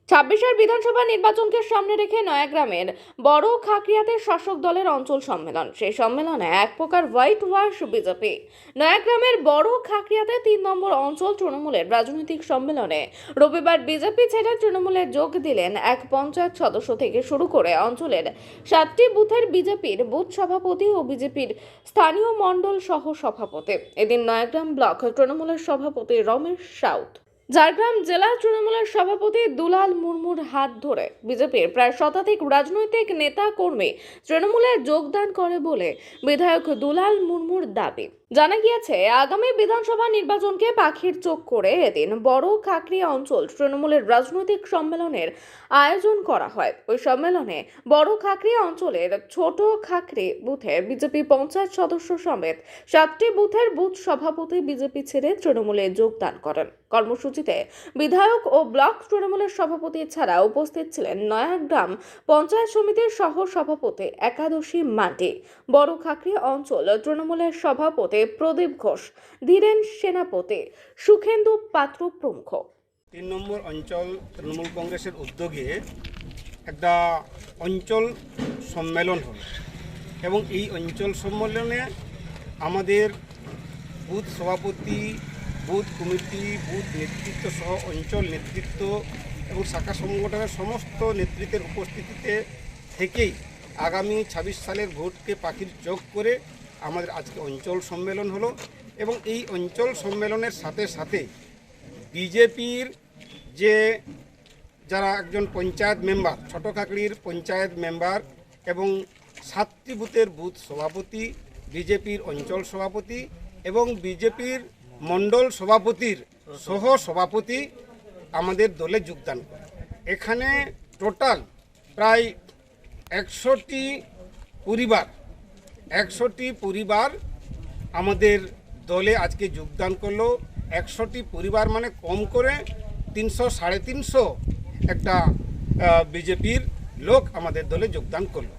ছাব্বিশের বিধানসভা নির্বাচনকে সামনে রেখে নয়াগ্রামের বড় খাকরিয়াতে শাসক দলের অঞ্চল সম্মেলন। সেই সম্মেলনে এক প্রকার হোয়াইট ওয়াশ বিজেপি। নয়াগ্রামের বড় খাকরিয়াতে 3 নম্বর অঞ্চল তৃণমূলের রাজনৈতিক সম্মেলনে রবিবার বিজেপি ছেড়ে তৃণমূলে যোগ দিলেন এক পঞ্চায়েত সদস্য থেকে শুরু করে অঞ্চলের 7টি বুথের বিজেপির বুথ সভাপতি ও বিজেপির স্থানীয় মণ্ডল সহ সভাপতি। এদিন নয়াগ্রাম ব্লক তৃণমূলের সভাপতি রমেশ সাউথ, ঝাড়গ্রাম জেলা তৃণমূলের সভাপতি দুলাল মুর্মুর হাত ধরে বিজেপির প্রায় শতাধিক রাজনৈতিক নেতা কর্মী তৃণমূলে যোগদান করে বলে বিধায়ক দুলাল মুর্মুর দাবি। জানা গিয়েছে, আগামী বিধানসভা নির্বাচনকে পাখির চোখ করে এদিন বড় খাকরিয়া অঞ্চল তৃণমূলের রাজনৈতিক সম্মেলনের আয়োজন করা হয়। ওই সম্মেলনে বড় খাকরিয়া অঞ্চলের ছোট খাকরি বুথের বিজেপি পঞ্চায়েত সদস্য সমেত 7টি বুথের বুথ সভাপতি বিজেপি ছেড়ে তৃণমূলে যোগদান করেন। কর্মসূচিতে বিধায়ক ও ব্লক তৃণমূলের সভাপতি ছাড়া উপস্থিত ছিলেন নয়াগ্রাম পঞ্চায়েত সমিতির সহ সভাপতি একাদশী মান্ডি, বড় খাকরিয়া অঞ্চল তৃণমূলের সভাপতি প্রদীপ ঘোষ, ধীরেন সেনাপতি, সুখেন্দু পাত্র প্রমুখ। 3 নম্বর অঞ্চল তৃণমূল কংগ্রেসের উদ্যোগে একটা অঞ্চল সম্মেলন হলো এবং এই অঞ্চল সম্মেলনে আমাদের বুথ সভাপতি, বুথ কমিটি, বুথ নেতৃত্ব সহ অঞ্চল নেতৃত্ব এবং শাখা সংগঠনের সমস্ত নেতৃত্বের উপস্থিতিতে থেকেই আগামী 26 সালের ভোটকে পাখির চোখ করে আমাদের আজকে অঞ্চল সম্মেলন হলো এবং এই অঞ্চল সম্মেলনের সাথে সাথে বিজেপির যারা একজন পঞ্চায়েত মেম্বার, ছোট খাকড়ির পঞ্চায়েত মেম্বার এবং 7টি বুথের বুথ সভাপতি, বিজেপির অঞ্চল সভাপতি এবং বিজেপির মণ্ডল সভাপতির সহ সভাপতি আমাদের দলে যোগদান করে। এখানে টোটাল প্রায় 100টি পরিবার আমাদের দলে আজকে যোগদান করলো। 100টি পরিবার মানে কম করে 300 সাড়ে 300 একটা বিজেপির লোক আমাদের দলে যোগদান করলো।